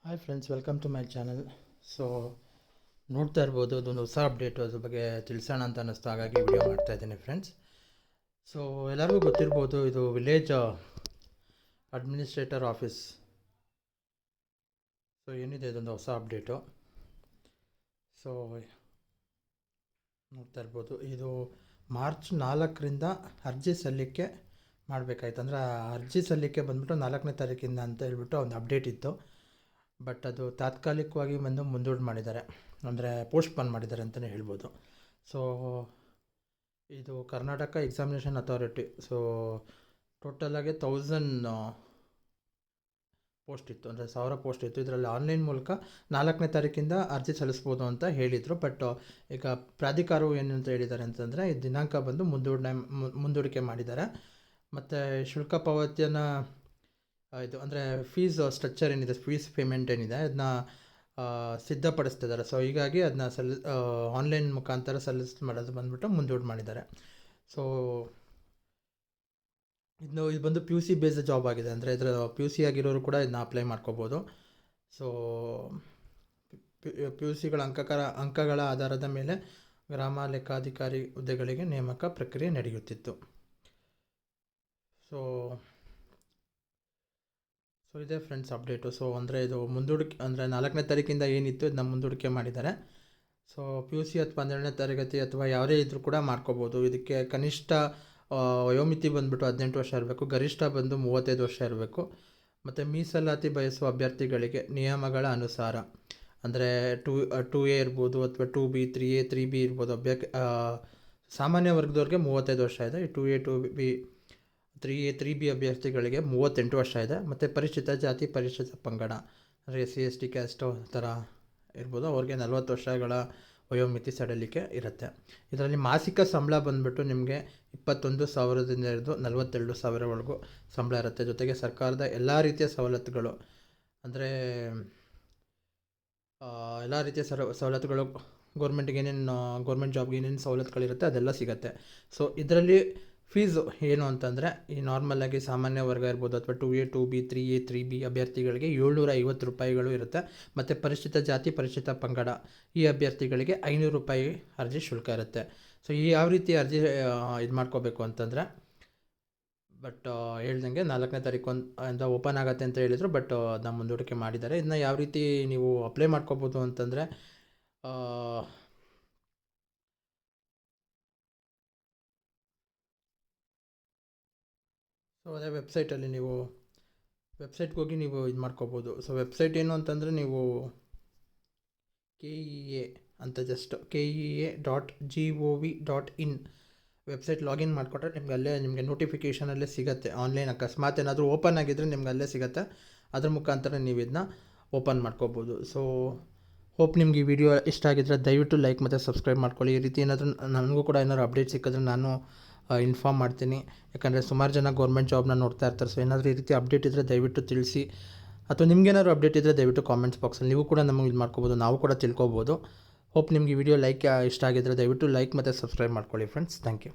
Hi friends, welcome to my channel. So ನೋಡ್ತಾ ಇರ್ಬೋದು, ಅದೊಂದು ಹೊಸ ಅಪ್ಡೇಟು, ಅದ್ರ ಬಗ್ಗೆ ತಿಳಿಸೋಣ ಅಂತ ಅನ್ನಿಸ್ತು, ಹಾಗಾಗಿ ವಿಡಿಯೋ ಮಾಡ್ತಾ ಇದ್ದೀನಿ ಫ್ರೆಂಡ್ಸ್. ಸೊ ಎಲ್ಲರಿಗೂ ಗೊತ್ತಿರ್ಬೋದು, ಇದು ವಿಲೇಜ್ ಅಡ್ಮಿನಿಸ್ಟ್ರೇಟರ್ ಆಫೀಸ್. ಸೊ ಏನಿದೆ, ಇದೊಂದು ಹೊಸ ಅಪ್ಡೇಟು. ಸೊ ನೋಡ್ತಾ ಇರ್ಬೋದು, ಇದು ಮಾರ್ಚ್ 4ರಿಂದ ಅರ್ಜಿ ಸಲ್ಲಿಕೆ ಮಾಡಬೇಕಾಯ್ತು. ಅಂದರೆ ಅರ್ಜಿ ಸಲ್ಲಿಕೆ ಬಂದ್ಬಿಟ್ಟು 4ನೇ ತಾರೀಕಿಂದ ಅಂತ ಹೇಳ್ಬಿಟ್ಟು ಒಂದು ಅಪ್ಡೇಟ್ ಇತ್ತು. ಬಟ್ ಅದು ತಾತ್ಕಾಲಿಕವಾಗಿ ಮುಂದೂಡು ಮಾಡಿದ್ದಾರೆ, ಅಂದರೆ ಪೋಸ್ಟ್ಪೋನ್ ಮಾಡಿದ್ದಾರೆ ಅಂತಲೇ ಹೇಳ್ಬೋದು. ಸೊ ಇದು ಕರ್ನಾಟಕ ಎಕ್ಸಾಮಿನೇಷನ್ ಅಥಾರಿಟಿ. ಸೊ ಟೋಟಲಾಗಿ 1000 ಪೋಸ್ಟ್ ಇತ್ತು, ಅಂದರೆ 1000 ಪೋಸ್ಟ್ ಇತ್ತು. ಇದರಲ್ಲಿ ಆನ್ಲೈನ್ ಮೂಲಕ 4ನೇ ತಾರೀಕಿಂದ ಅರ್ಜಿ ಸಲ್ಲಿಸ್ಬೋದು ಅಂತ ಹೇಳಿದರು. ಬಟ್ ಈಗ ಪ್ರಾಧಿಕಾರವು ಏನು ಅಂತ ಹೇಳಿದ್ದಾರೆ ಅಂತಂದರೆ, ಈ ದಿನಾಂಕ ಬಂದು ಮುಂದೂಡಿಕೆ ಮಾಡಿದ್ದಾರೆ. ಮತ್ತು ಶುಲ್ಕ ಪಾವತಿಯನ್ನು ಇದು ಅಂದರೆ ಫೀಸ್ ಸ್ಟ್ರಕ್ಚರ್ ಏನಿದೆ, ಫೀಸ್ ಪೇಮೆಂಟ್ ಏನಿದೆ, ಅದನ್ನ ಸಿದ್ಧಪಡಿಸ್ತಿದ್ದಾರೆ. ಸೊ ಹೀಗಾಗಿ ಅದನ್ನ ಆನ್ಲೈನ್ ಮುಖಾಂತರ ಮಾಡೋದು ಬಂದ್ಬಿಟ್ಟು ಮುಂದೂಡು ಮಾಡಿದ್ದಾರೆ. ಸೊ ಇದು ಬಂದು P U C based job ಆಗಿದೆ. ಅಂದರೆ ಇದರ ಪಿ ಯು ಸಿ ಆಗಿರೋರು ಕೂಡ ಇದನ್ನ ಅಪ್ಲೈ ಮಾಡ್ಕೋಬೋದು. ಸೊ ಪಿ ಯು ಸಿಗಳ ಅಂಕಗಳ ಆಧಾರದ ಮೇಲೆ ಗ್ರಾಮ ಲೆಕ್ಕಾಧಿಕಾರಿ ಹುದ್ದೆಗಳಿಗೆ ನೇಮಕ ಪ್ರಕ್ರಿಯೆ ನಡೆಯುತ್ತಿತ್ತು. ಸೊ ಇದೆ ಫ್ರೆಂಡ್ಸ್ ಅಪ್ಡೇಟು. ಸೊ ಅಂದರೆ ಇದು ಮುಂದೂಡಿಕೆ, ಅಂದರೆ 4ನೇ ತಾರೀಕಿಂದ ಏನಿತ್ತು ಇದನ್ನ ಮುಂದೂಡಿಕೆ ಮಾಡಿದ್ದಾರೆ. ಸೊ ಪಿ ಯು ಸಿ ಅಥವಾ 12ನೇ ತರಗತಿ ಅಥವಾ ಯಾವುದೇ ಇದ್ರೂ ಕೂಡ ಮಾಡ್ಕೋಬೋದು. ಇದಕ್ಕೆ ಕನಿಷ್ಠ ವಯೋಮಿತಿ ಬಂದುಬಿಟ್ಟು 18 ವರ್ಷ ಇರಬೇಕು, ಗರಿಷ್ಠ ಬಂದು 35 ವರ್ಷ ಇರಬೇಕು. ಮತ್ತು ಮೀಸಲಾತಿ ಬಯಸುವ ಅಭ್ಯರ್ಥಿಗಳಿಗೆ ನಿಯಮಗಳ ಅನುಸಾರ, ಅಂದರೆ 2A ಇರ್ಬೋದು ಅಥವಾ 2B, 3A, 3B ಇರ್ಬೋದು. ಸಾಮಾನ್ಯ ವರ್ಗದವ್ರಿಗೆ 35 ವರ್ಷ ಇದೆ. 2A, 2B, 3A, 3B ಅಭ್ಯರ್ಥಿಗಳಿಗೆ 38 ವರ್ಷ ಇದೆ. ಮತ್ತು ಪರಿಶಿಷ್ಟ ಜಾತಿ, ಪರಿಶಿಷ್ಟ ಪಂಗಡ, ಅಂದರೆ SC ST ಕ್ಯಾಸ್ಟು ಥರ ಇರ್ಬೋದು, ಅವ್ರಿಗೆ 40 ವರ್ಷಗಳ ವಯೋಮಿತಿ ಸಡಿಲಿಕೆ ಇರುತ್ತೆ. ಇದರಲ್ಲಿ ಮಾಸಿಕ ಸಂಬಳ ಬಂದುಬಿಟ್ಟು ನಿಮಗೆ 21,000ದಿಂದ ಹಿಡಿದು 42,000ವರೆಗೂ ಸಂಬಳ ಇರುತ್ತೆ. ಜೊತೆಗೆ ಸರ್ಕಾರದ ಎಲ್ಲ ರೀತಿಯ ಸವಲತ್ತುಗಳು, ಅಂದರೆ ಎಲ್ಲ ರೀತಿಯ ಸವಲತ್ತುಗಳು, ಗೌರ್ಮೆಂಟ್ ಜಾಬ್ಗೆ ಏನೇನು ಸವಲತ್ತುಗಳಿರುತ್ತೆ ಅದೆಲ್ಲ ಸಿಗುತ್ತೆ. ಸೊ ಇದರಲ್ಲಿ ಫೀಸು ಏನು ಅಂತಂದರೆ, ಈ ನಾರ್ಮಲಾಗಿ ಸಾಮಾನ್ಯ ವರ್ಗ ಇರ್ಬೋದು ಅಥವಾ 2A, 2B, 3A, 3B ಅಭ್ಯರ್ಥಿಗಳಿಗೆ 750 ರೂಪಾಯಿಗಳು ಇರುತ್ತೆ. ಮತ್ತು ಪರಿಶಿಷ್ಟ ಜಾತಿ, ಪರಿಶಿಷ್ಟ ಪಂಗಡ ಈ ಅಭ್ಯರ್ಥಿಗಳಿಗೆ 500 ರೂಪಾಯಿ ಅರ್ಜಿ ಶುಲ್ಕ ಇರುತ್ತೆ. ಸೊ ಯಾವ ರೀತಿ ಅರ್ಜಿ ಇದು ಮಾಡ್ಕೋಬೇಕು ಅಂತಂದರೆ, ಬಟ್ ಹೇಳ್ದಂಗೆ 4ನೇ ತಾರೀಕಿಂದ ಓಪನ್ ಆಗುತ್ತೆ ಅಂತ ಹೇಳಿದರು. ಬಟ್ ಅದನ್ನ ಮುಂದೂಡಿಕೆ ಮಾಡಿದ್ದಾರೆ. ಇದನ್ನ ಯಾವ ರೀತಿ ನೀವು ಅಪ್ಲೈ ಮಾಡ್ಕೋಬೋದು ಅಂತಂದರೆ, ಸೊ ಅದೇ ವೆಬ್ಸೈಟಲ್ಲಿ ವೆಬ್ಸೈಟ್ಗೆ ಹೋಗಿ ನೀವು ಇದು ಮಾಡ್ಕೋಬೋದು. ಸೊ ವೆಬ್ಸೈಟ್ ಏನು ಅಂತಂದರೆ, ನೀವು KEA ಅಂತ ಜಸ್ಟ್ KEA.gov.in ವೆಬ್ಸೈಟ್ ಲಾಗಿನ್ ಮಾಡಿಕೊಟ್ರೆ ನಿಮಗೆ ನೋಟಿಫಿಕೇಷನಲ್ಲೇ ಸಿಗುತ್ತೆ. ಆನ್ಲೈನ್ ಅಕಸ್ಮಾತ್ ಏನಾದರೂ ಓಪನ್ ಆಗಿದ್ದರೆ ನಿಮ್ಗೆ ಅಲ್ಲೇ ಸಿಗುತ್ತೆ. ಅದ್ರ ಮುಖಾಂತರ ನೀವು ಇದನ್ನ ಓಪನ್ ಮಾಡ್ಕೋಬೋದು. ಸೊ ಹೋಪ್ ನಿಮ್ಗೆ ಈ ವಿಡಿಯೋ ಇಷ್ಟ ಆಗಿದ್ದರೆ ದಯವಿಟ್ಟು ಲೈಕ್ ಮತ್ತು ಸಬ್ಸ್ಕ್ರೈಬ್ ಮಾಡ್ಕೊಳ್ಳಿ. ಈ ರೀತಿ ಏನಾದರೂ ನನಗೂ ಕೂಡ ಏನಾದರೂ ಅಪ್ಡೇಟ್ ಸಿಕ್ಕಿದ್ರೆ ನಾನು ಇನ್ಫಾರ್ಮ್ ಮಾಡ್ತೀನಿ. ಯಾಕಂದರೆ ಸುಮಾರು ಜನ ಗೌರ್ಮೆಂಟ್ ಜಾಬ್ನ ನೋಡ್ತಾ ಇರ್ತಾರೆ. ಸೊ ಏನಾದರೂ ಈ ರೀತಿ ಅಪ್ಡೇಟ್ ಇದ್ದರೆ ದಯವಿಟ್ಟು ತಿಳಿಸಿ, ಅಥವಾ ನಿಮ್ಗೇನಾದ್ರು ಅಪ್ಡೇಟ್ ಇದ್ದರೆ ದಯವಿಟ್ಟು ಕಾಮೆಂಟ್ಸ್ ಬಾಕ್ಸಲ್ಲಿ ನೀವು ಕೂಡ ನಮಗೆ ಇದು ಮಾಡ್ಕೋಬೋದು, ನಾವು ಕೂಡ ತಿಳ್ಕೊಬೋದು. ಹೋಪ್ ನಿಮ್ಗೆ ಈ ವಿಡಿಯೋ ಇಷ್ಟ ಆಗಿದ್ದರೆ ದಯವಿಟ್ಟು ಲೈಕ್ ಮತ್ತು ಸಬ್ಸ್ಕ್ರೈಬ್ ಮಾಡ್ಕೊಳ್ಳಿ ಫ್ರೆಂಡ್ಸ್. Thank you.